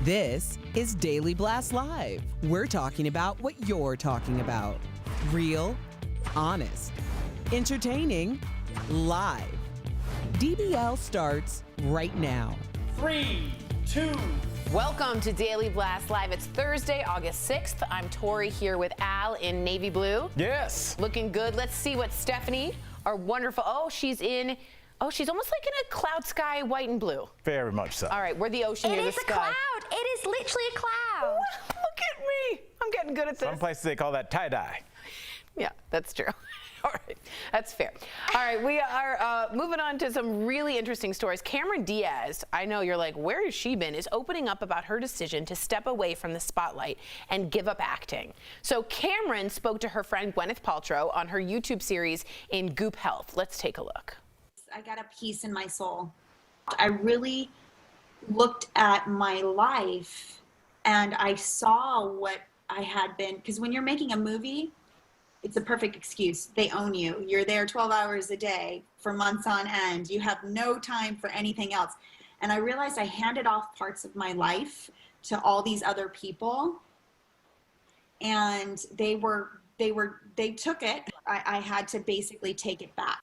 This is Daily Blast Live. We're talking about what you're talking about. Real, honest, entertaining, live. DBL starts right now. 3, 2. Welcome to Daily Blast Live. It's Thursday, August 6th. I'm Tori here with Al in navy blue. Yes. Looking good. Let's see what Stephanie, our wonderful, she's almost like in a cloud sky, white and blue. Very much so. All right, we're the ocean, you're the sky. It is a cloud. It is literally a cloud. Look at me. I'm getting good at this. Some places they call that tie-dye. Yeah, that's true. All right, that's fair. All right, we are moving on to some really interesting stories. Cameron Diaz, I know you're like, where has she been, is opening up about her decision to step away from the spotlight and give up acting. So Cameron spoke to her friend Gwyneth Paltrow on her YouTube series In Goop Health. Let's take a look. I got a peace in my soul. I really looked at my life and I saw what I had been, because when you're making a movie, it's a perfect excuse. They own you. You're there 12 hours a day for months on end. You have no time for anything else. And I realized I handed off parts of my life to all these other people. And they took it. I had to basically take it back.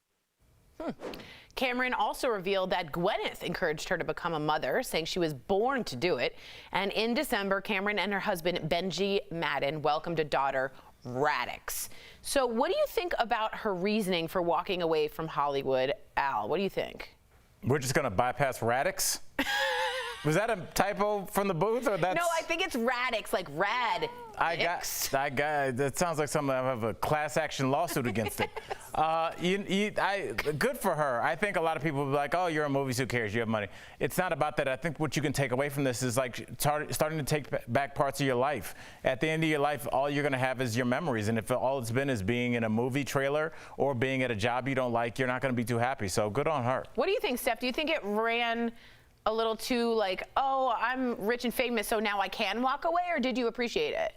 Cameron also revealed that Gwyneth encouraged her to become a mother, saying she was born to do it. And in December, Cameron and her husband, Benji Madden, welcomed a daughter, Radix. So what do you think about her reasoning for walking away from Hollywood? Al, what do you think? We're just going to bypass Radix? Was that a typo from the booth, or that's? No, I think it's Radix, like rad. That sounds like something I have a class action lawsuit against it. Good for her. I think a lot of people will be like, oh, you're in movies, who cares? You have money. It's not about that. I think what you can take away from this is like starting to take back parts of your life. At the end of your life, all you're going to have is your memories. And if all it's been is being in a movie trailer or being at a job you don't like, you're not going to be too happy. So good on her. What do you think, Steph? Do you think it ran a little too like, oh, I'm rich and famous, so now I can walk away, or did you appreciate it?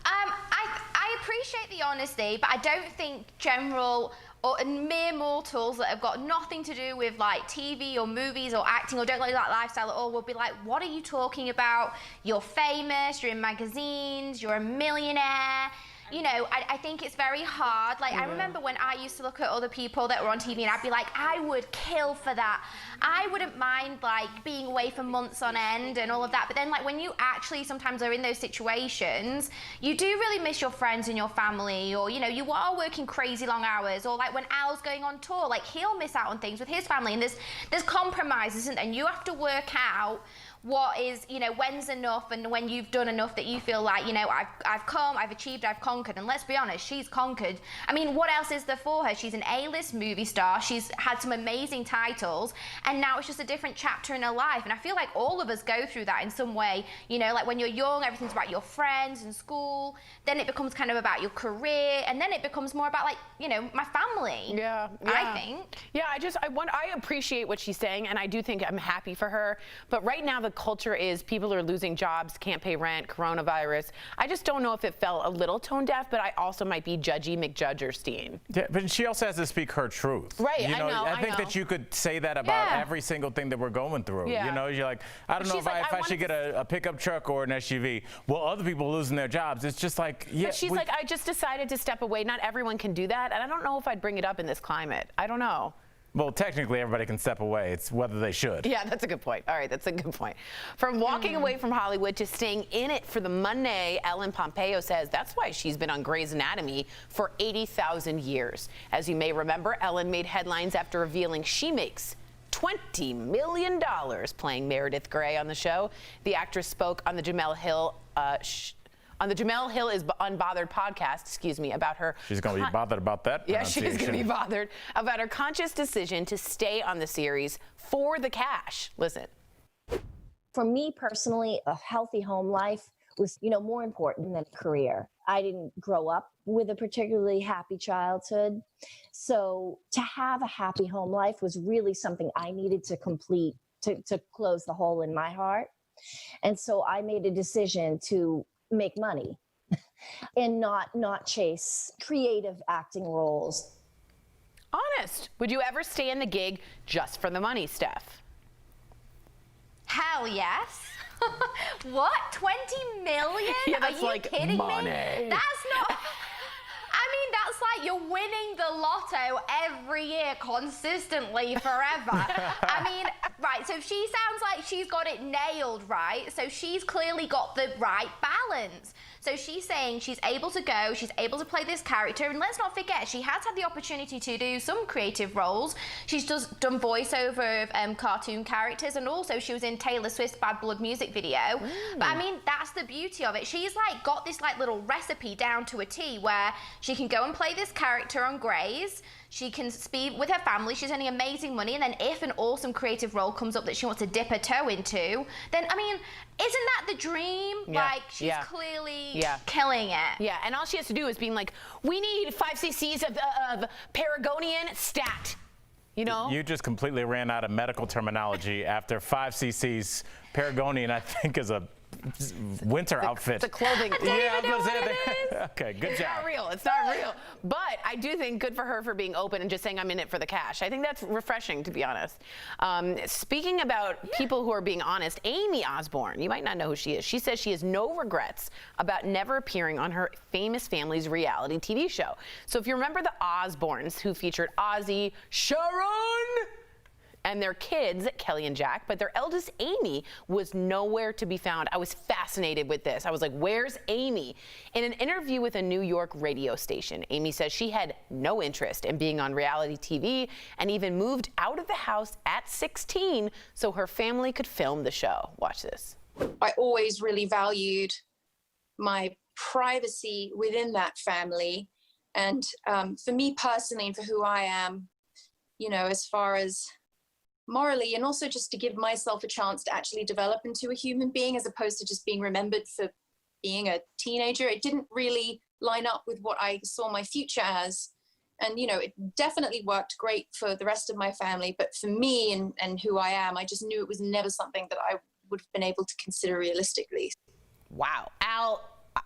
I appreciate the honesty, but I don't think general or mere mortals that have got nothing to do with like TV or movies or acting or don't like that lifestyle at all will be like, what are you talking about? You're famous, you're in magazines, you're a millionaire. You know, I think it's very hard. Like, I remember when I used to look at other people that were on TV and I'd be like, I would kill for that. I wouldn't mind, like, being away for months on end and all of that. But then, like, when you actually sometimes are in those situations, you do really miss your friends and your family, or, you know, you are working crazy long hours, or, like, when Al's going on tour, like, he'll miss out on things with his family. And there's compromise, isn't there? And you have to work out what is, you know, when's enough, and when you've done enough that you feel like, you know, I've come, I've achieved, I've conquered. And let's be honest, she's conquered. I mean, what else is there for her? She's an A-list movie star. She's had some amazing titles, and now it's just a different chapter in her life. And I feel like all of us go through that in some way. You know, like when you're young, everything's about your friends and school. Then it becomes kind of about your career, and then it becomes more about, like, you know, my family. Yeah. I think. Yeah, I appreciate what she's saying, and I do think I'm happy for her. But right now, the culture is people are losing jobs, can't pay rent, coronavirus. I just don't know if it felt a little tone deaf, but I also might be judgy McJudgerstein. Yeah, but she also has to speak her truth. Right, you know, I think that you could say that about every single thing that we're going through. Yeah. You know, you're like, I don't know if I should get a pickup truck or an SUV. Well, other people are losing their jobs. It's just like, yeah. But she's like, I just decided to step away. Not everyone can do that, and I don't know if I'd bring it up in this climate. I don't know. Well, technically, everybody can step away. It's whether they should. Yeah, that's a good point. All right, that's a good point. From walking away from Hollywood to staying in it for the money, Ellen Pompeo says that's why she's been on Grey's Anatomy for 80,000 years. As you may remember, Ellen made headlines after revealing she makes $20 million playing Meredith Grey on the show. The actress spoke on the Jamel Hill is Unbothered podcast, about her. She's going to be bothered about that. Yeah, she's going to be bothered about her conscious decision to stay on the series for the cash. Listen. For me personally, a healthy home life was, more important than a career. I didn't grow up with a particularly happy childhood. So to have a happy home life was really something I needed to complete to close the hole in my heart. And so I made a decision to make money and not chase creative acting roles. Honest. Would you ever stay in the gig just for the money, Steph? Hell yes. What? 20 million? Yeah, Are that's you like kidding money. me? That's not. I mean, that's like you're winning the lotto every year consistently forever. I mean, right, so she sounds like she's got it nailed, right? So she's clearly got the right balance. So she's saying she's able to go, she's able to play this character, and let's not forget, she has had the opportunity to do some creative roles. She's just done voiceover of cartoon characters, and also she was in Taylor Swift's Bad Blood music video. But I mean, that's the beauty of it. She's like got this like little recipe down to a T where she can go and play this character on Grey's. She can be with her family. She's earning amazing money. And then if an awesome creative role comes up that she wants to dip her toe into, then, I mean, isn't that the dream? Yeah. Like, she's clearly Yeah. killing it. Yeah, and all she has to do is being like, we need 5 cc's of Paragonian stat. You know? You just completely ran out of medical terminology after 5 cc's. Paragonian, I think, is a winter outfit. The clothing. Yeah, even know what it is. Okay, good It's job. not real. It's not real. But I do think good for her for being open and just saying I'm in it for the cash. I think that's refreshing, to be honest. Speaking about people who are being honest, Amy Osborne, you might not know who she is. She says she has no regrets about never appearing on her famous family's reality TV show. So if you remember the Osbornes, who featured Ozzy, Sharon, and their kids, Kelly and Jack, but their eldest, Amy, was nowhere to be found. I was fascinated with this. I was like, where's Amy? In an interview with a New York radio station, Amy says she had no interest in being on reality TV and even moved out of the house at 16 so her family could film the show. Watch this. I always really valued my privacy within that family. And for me personally, and for who I am, you know, as far as morally, and also just to give myself a chance to actually develop into a human being as opposed to just being remembered for being a teenager. It didn't really line up with what I saw my future as. And, you know, it definitely worked great for the rest of my family. But for me and who I am, I just knew it was never something that I would have been able to consider realistically. Wow. Al,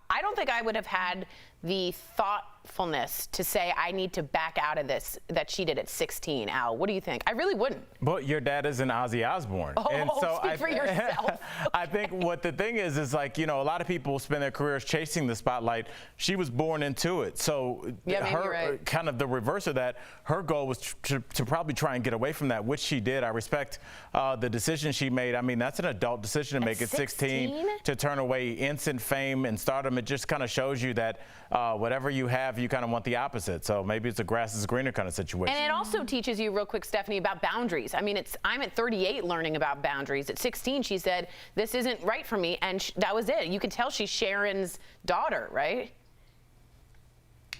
I don't think I would have had the thoughtfulness to say I need to back out of this that she did at 16. Al, what do you think? I really wouldn't. But your dad is an Ozzy Osbourne. Oh, and so speak for yourself. I think what the thing is like, you know, a lot of people spend their careers chasing the spotlight. She was born into it. So Yeah, maybe you're her, right. kind of the reverse of that, her goal was to probably try and get away from that, which she did. I respect the decision she made. I mean, that's an adult decision to make at 16 to turn away instant fame and stardom. It just kind of shows you that whatever you have, you kind of want the opposite. So maybe it's a grass is greener kind of situation. And it also teaches you, real quick, Stephanie, about boundaries. I mean, I'm at 38 learning about boundaries. At 16, she said, this isn't right for me. And that was it. You could tell she's Sharon's daughter, right?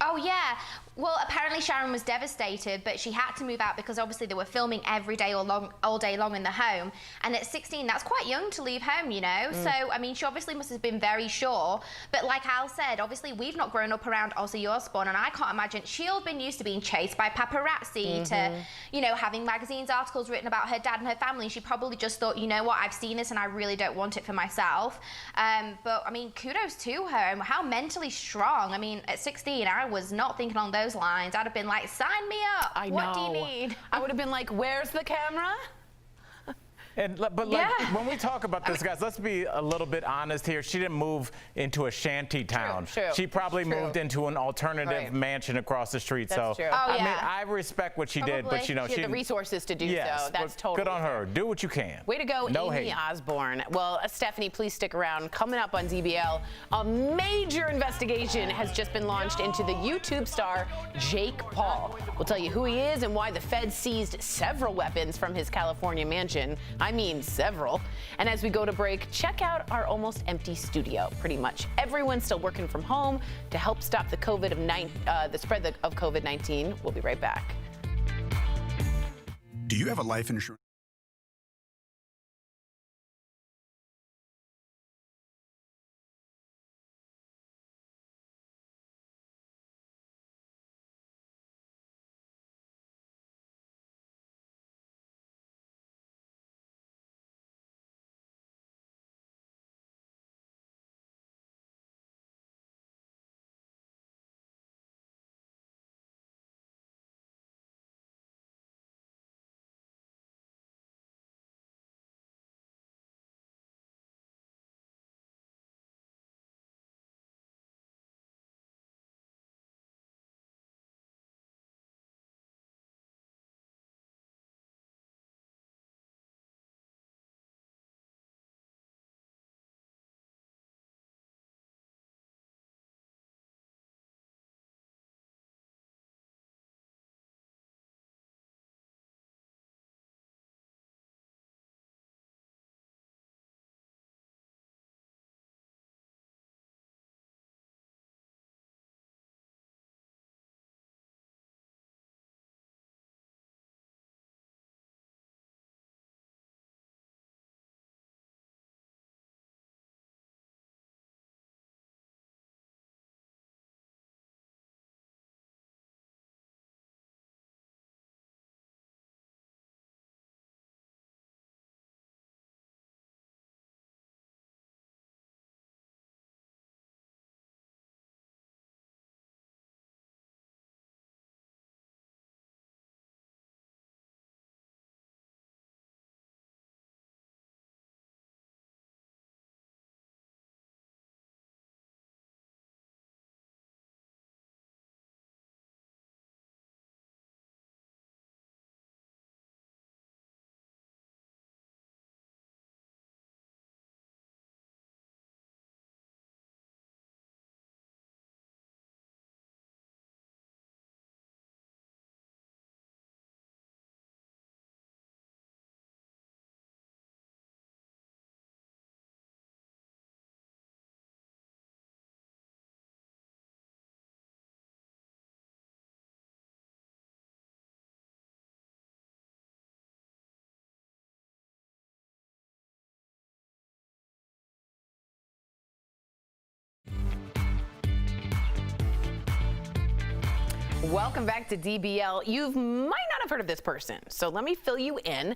Oh, yeah. Well, apparently Sharon was devastated, but she had to move out because obviously they were filming every day all day long in the home. And at 16, that's quite young to leave home, you know? So, I mean, she obviously must have been very sure. But like Al said, obviously we've not grown up around Ozzy Osbourne, and I can't imagine she'll have been used to being chased by paparazzi to, you know, having magazines, articles written about her dad and her family. She probably just thought, you know what, I've seen this and I really don't want it for myself. But, I mean, kudos to her and how mentally strong. I mean, at 16, I was not thinking along those lines. I'd have been like, sign me up. I know. What do you need? I would have been like, where's the camera? But like, when we talk about this, guys, let's be a little bit honest here. She didn't move into a shanty town. True. She probably moved into an alternative mansion across the street. That's so true. Oh, I mean, yeah. I respect what she did, but you know, She had the resources to do yes, so. That's but totally good on fair. her. Do what you can. Way to go, No Amy hate. Osborne. Well, Stephanie, please stick around. Coming up on DBL, a major investigation has just been launched into the YouTube star Jake Paul. We'll tell you who he is and why the Fed seized several weapons from his California mansion. I mean, several. And as we go to break, check out our almost empty studio. Pretty much everyone's still working from home to help stop the the spread of COVID-19. We'll be right back. Do you have a life insurance? Welcome back to DBL. You might not have heard of this person, so let me fill you in.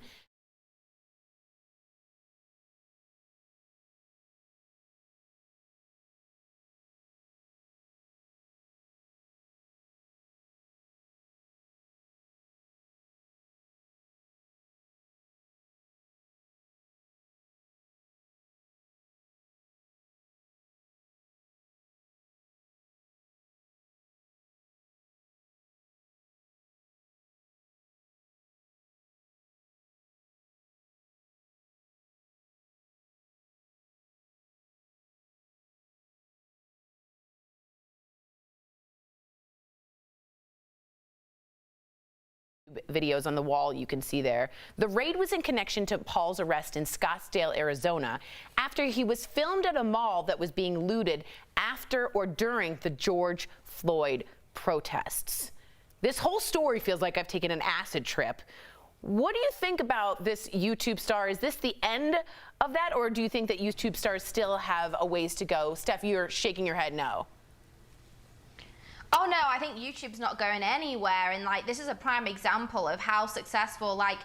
Videos on the wall you can see there. The raid was in connection to Paul's arrest in Scottsdale, Arizona, after he was filmed at a mall that was being looted after or during the George Floyd protests. This whole story feels like I've taken an acid trip. What do you think about this YouTube star? Is this the end of that, or do you think that YouTube stars still have a ways to go? Steph, you're shaking your head no. Oh no, I think YouTube's not going anywhere, and like this is a prime example of how successful, like,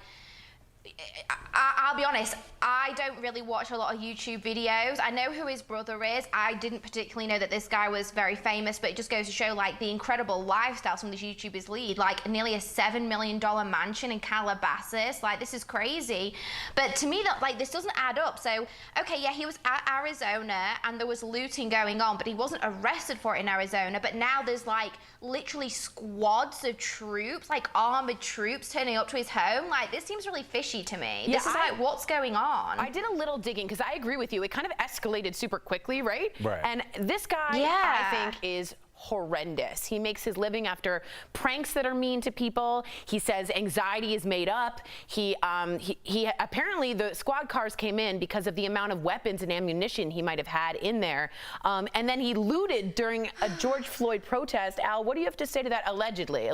I'll be honest, I don't really watch a lot of YouTube videos. I know who his brother is. I didn't particularly know that this guy was very famous, but it just goes to show like the incredible lifestyle some of these YouTubers lead, like nearly a $7 million mansion in Calabasas. Like, this is crazy. But to me, that like this doesn't add up. So, okay, yeah, he was at Arizona and there was looting going on, but he wasn't arrested for it in Arizona. But now there's like literally squads of troops, like armored troops turning up to his home. Like, this seems really fishy to me. Yeah, this is like, what's going on? I did a little digging because I agree with you. It kind of escalated super quickly, right? Right. And this guy, Yeah. I think, is horrendous. He makes his living after pranks that are mean to people. He says anxiety is made up. He apparently the squad cars came in because of the amount of weapons and ammunition he might have had in there. And then he looted during a George Floyd protest. Al, what do you have to say to that? Allegedly.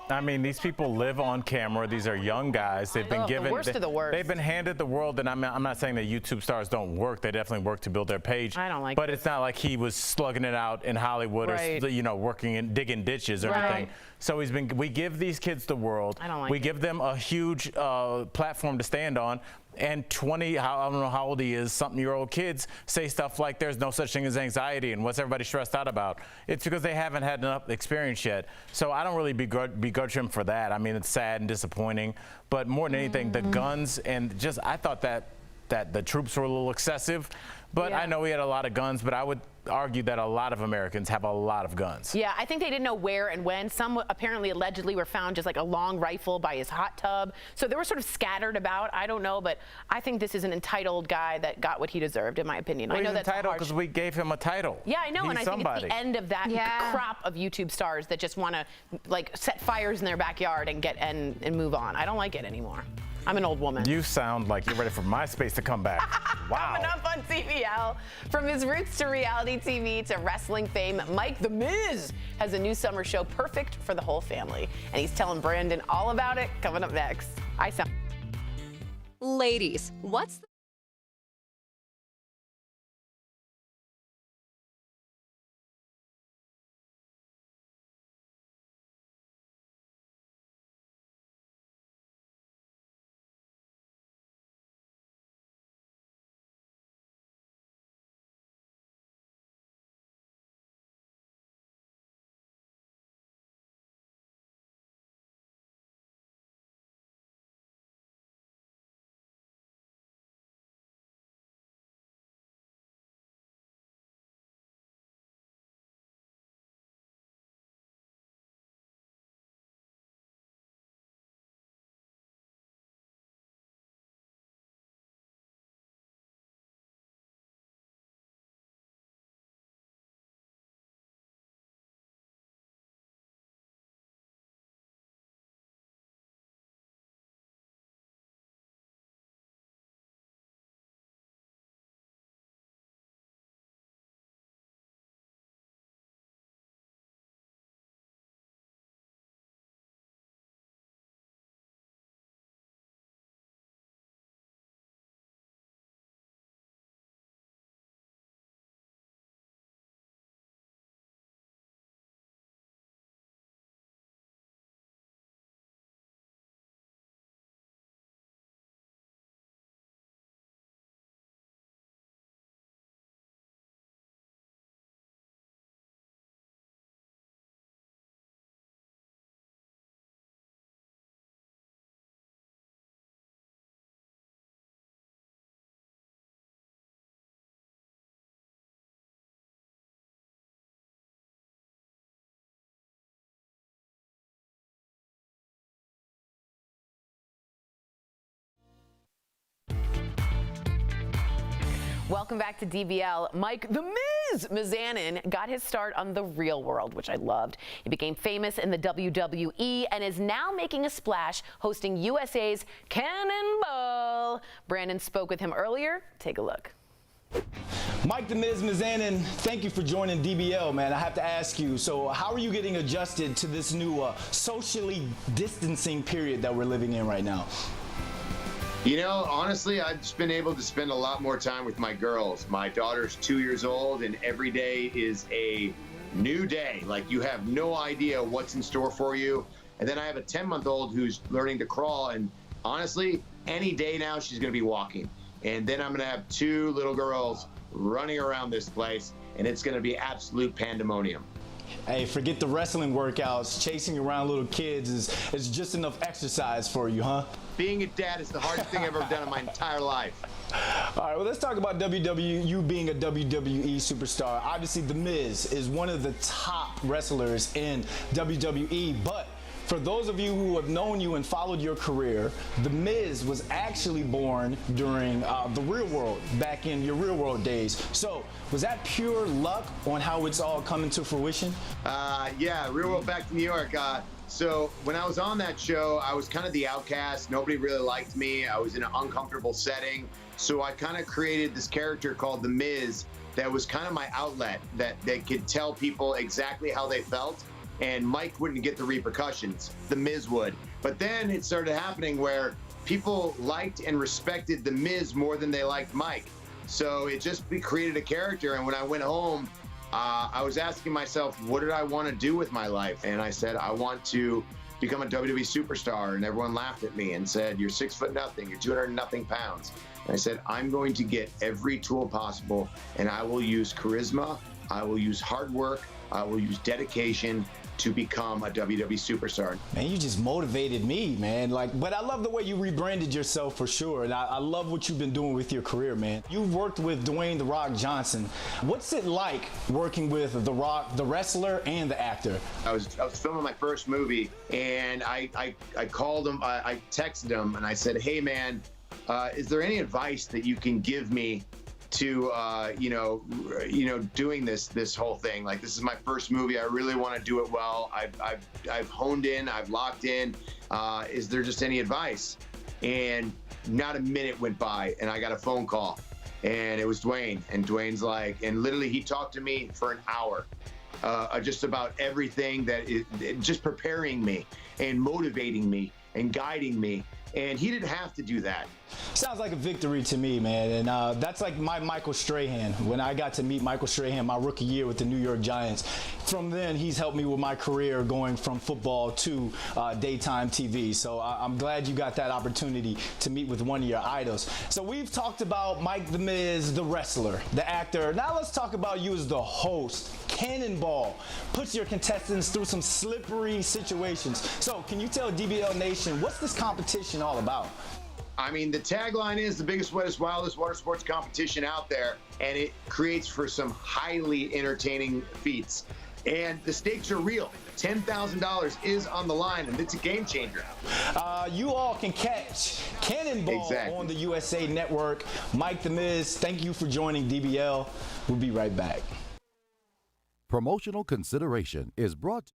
I mean, these people live on camera. These are young guys. They've been given the worst of the worst. They've been handed the world, and I'm not saying that YouTube stars don't work. They definitely work to build their page. I don't like But it. it's not like he was slugging it out in Hollywood or working and digging ditches or anything. So we give these kids the world. I don't like we it. give them a huge platform to stand on. And I don't know how old he is, something-year-old kids say stuff like there's no such thing as anxiety and what's everybody stressed out about. It's because they haven't had enough experience yet. So I don't really begrudge him for that. I mean, it's sad and disappointing. But more than anything, the guns and just, I thought that the troops were a little excessive. But I know he had a lot of guns, but I would argue that a lot of Americans have a lot of guns. Yeah, I think they didn't know where and when. Some apparently allegedly were found just like a long rifle by his hot tub. So they were sort of scattered about. I don't know, but I think this is an entitled guy that got what he deserved, in my opinion. Well, I know he's that's entitled harsh. because we gave him a title. Yeah, I know, He's and I somebody. think it's the end of that crop of YouTube stars that just want to like set fires in their backyard and move on. I don't like it anymore. I'm an old woman. You sound like you're ready for MySpace to come back. Wow. Coming up on DBL, from his roots to reality TV to wrestling fame, Mike the Miz has a new summer show perfect for the whole family. And he's telling Brandon all about it coming up next. Ladies, what's the Welcome back to DBL. Mike "The Miz" Mizanin got his start on The Real World, which I loved. He became famous in the WWE and is now making a splash hosting USA's Cannonball. Brandon spoke with him earlier. Take a look. Mike "The Miz" Mizanin, thank you for joining DBL, man. I have to ask you, so how are you getting adjusted to this new socially distancing period that we're living in right now? You know, honestly, I've just been able to spend a lot more time with my girls. My daughter's 2 years old, and every day is a new day. Like, you have no idea what's in store for you. And then I have a 10-month-old who's learning to crawl, and honestly, any day now she's going to be walking. And then I'm going to have 2 little girls running around this place, and it's going to be absolute pandemonium. Hey, forget the wrestling workouts. Chasing around little kids is just enough exercise for you, huh? Being a dad is the hardest thing I've ever done in my entire life. All right, well, let's talk about WWE, you being a WWE superstar. Obviously, The Miz is one of the top wrestlers in WWE, but for those of you who have known you and followed your career, The Miz was actually born during the Real World, back in your Real World days. So, was that pure luck on how it's all coming to fruition? Yeah, Real World back to New York. So when I was on that show, I was kind of the outcast. Nobody really liked me. I was in an uncomfortable setting. So I kind of created this character called The Miz that was kind of my outlet, that could tell people exactly how they felt. And Mike wouldn't get the repercussions. The Miz would. But then it started happening where people liked and respected The Miz more than they liked Mike. So it just created a character. And when I went home, I was asking myself, what did I want to do with my life? And I said, I want to become a WWE superstar. And everyone laughed at me and said, you're 6'0", you're 200 nothing pounds. And I said, I'm going to get every tool possible, and I will use charisma, I will use hard work, I will use dedication to become a WWE superstar. Man, you just motivated me, man. But I love the way you rebranded yourself for sure. And I love what you've been doing with your career, man. You've worked with Dwayne "The Rock" Johnson. What's it like working with The Rock, the wrestler and the actor? I was filming my first movie, and I called him, I texted him, and I said, hey man, is there any advice that you can give me to doing this whole thing? Like, this is my first movie. I really want to do it well. I've honed in, I've locked in. Is there just any advice? And not a minute went by, and I got a phone call, and it was Dwayne. And Dwayne's like, and literally he talked to me for an hour, just about everything that is just preparing me and motivating me and guiding me. And he didn't have to do that. Sounds like a victory to me, man. And that's like my Michael Strahan. When I got to meet Michael Strahan my rookie year with the New York Giants, from then he's helped me with my career going from football to daytime TV. So I'm glad you got that opportunity to meet with one of your idols. So we've talked about Mike "The Miz," the wrestler, the actor. Now let's talk about you as the host. Cannonball puts your contestants through some slippery situations. So can you tell DBL Nation, what's this competition all about? I mean, the tagline is the biggest, wettest, wildest water sports competition out there, and it creates for some highly entertaining feats. And the stakes are real. $10,000 is on the line, and it's a game changer. You all can catch Cannonball on the USA Network. Mike "The Miz, thank you for joining DBL. We'll be right back. Promotional consideration is brought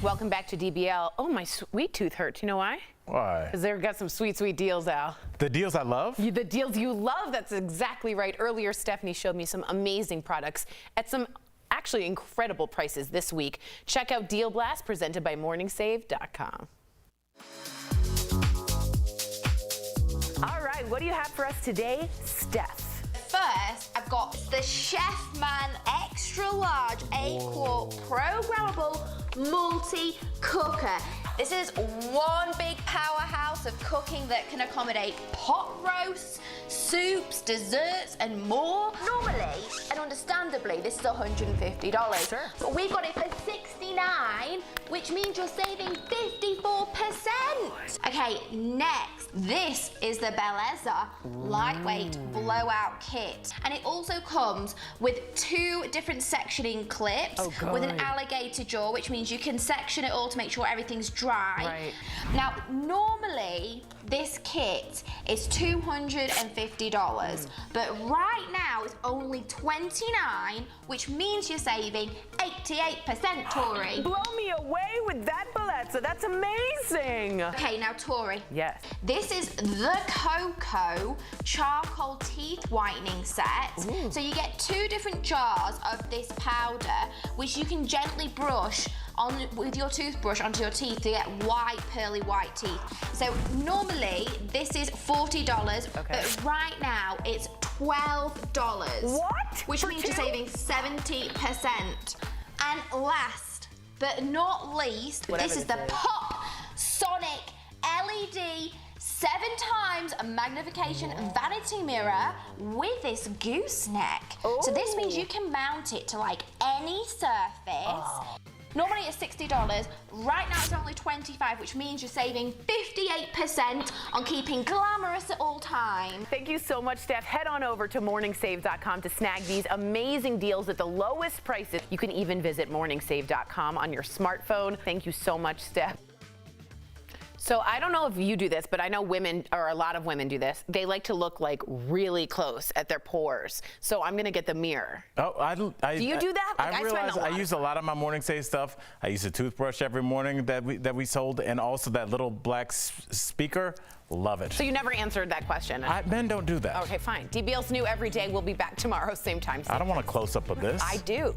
Welcome back to DBL. Oh, my sweet tooth hurts. You know why? Why? Because they've got some sweet, sweet deals, Al. The deals I love? The deals you love, that's exactly right. Earlier, Stephanie showed me some amazing products at some actually incredible prices this week. Check out Deal Blast, presented by MorningSave.com. All right, what do you have for us today, Steph? First, I've got the Chef Man Extra Large 8-quart programmable multi-cooker. This is one big powerhouse of cooking that can accommodate pot roasts, soups, desserts, and more. Normally, and understandably, this is $150. Sure. But we got it for $69, which means you're saving 54%. Okay, next, this is the Bellezza lightweight blowout kit. And it also comes with 2 different sectioning clips with an alligator jaw, which means you can section it all to make sure everything's dry. Right. Now, normally, this kit is $250, but right now it's only $29, which means you're saving 88%, Tori. Blow me away with that, Bellezza. That's amazing. Okay, now, Tori. Yes. This is the Coco charcoal teeth whitening set. Ooh. So you get 2 different jars of this powder, which you can gently brush on with your toothbrush onto your teeth to get white, pearly white teeth. So normally this is $40, but right now it's $12. What? Which For means 2? you're saving 70%. And last but not least, this is the Pop Sonic LED 7 times magnification vanity mirror with this gooseneck. So this means you can mount it to like any surface. Normally it's $60, right now it's only $25, which means you're saving 58% on keeping glamorous at all times. Thank you so much, Steph. Head on over to morningsave.com to snag these amazing deals at the lowest prices. You can even visit morningsave.com on your smartphone. Thank you so much, Steph. So I don't know if you do this, but I know women, or a lot of women do this. They like to look like really close at their pores. So I'm gonna get the mirror. Oh, Do you do that? Like, I realize I use a lot of my Morning Save stuff. I use a toothbrush every morning that we sold, and also that little black speaker. Love it. So you never answered that question. Men don't do that. Okay, fine. DBL's new every day. We'll be back tomorrow, same time. I don't want a close up of this. I do.